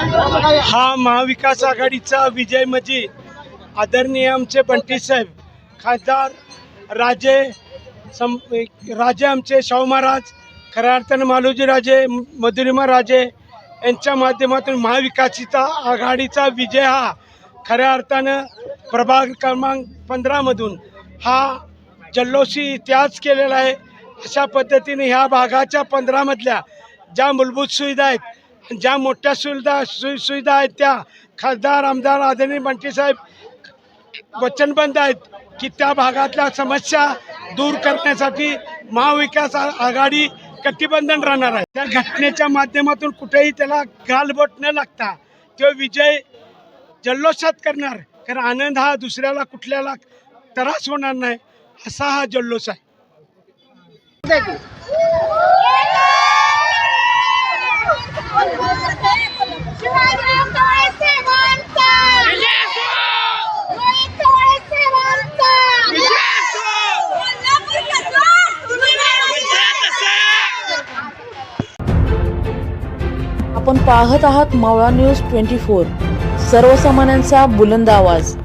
हा महाविकास आघाडीचा विजय म्हणजे आदरणीय आमचे बंटी साहेब, खासदार राजे आमचे शाहू महाराज, खऱ्या अर्थानं मालोजी राजे, मधुरिमा राजे यांच्या माध्यमातून महाविकासीचा आघाडीचा विजय हा खऱ्या अर्थानं प्रभाग क्रमांक 15मधून हा जल्लोषी इतिहास केलेला आहे। अशा पद्धतीने ह्या भागाच्या 15मधल्या ज्या मूलभूत सुविधा आहेत, ज्या मोठ्या सुविधा आहेत, त्या खासदार आमदार आदरणीय बंटी साहेब वचनबद्ध आहेत की त्या भागातल्या समस्या दूर करण्यासाठी महाविकास आघाडी कटिबद्ध राहणार आहे। त्या घटनेच्या माध्यमातून कुठेही त्याला गालबोट न लागता तो विजय जल्लोषात करणार, कारण आनंद हा दुसऱ्याला कुठल्याला त्रास होणार नाही असा हा जल्लोष आहे। आपण पाहत आहात मावळा न्यूज 24, सर्वसामान्यांचा बुलंद आवाज।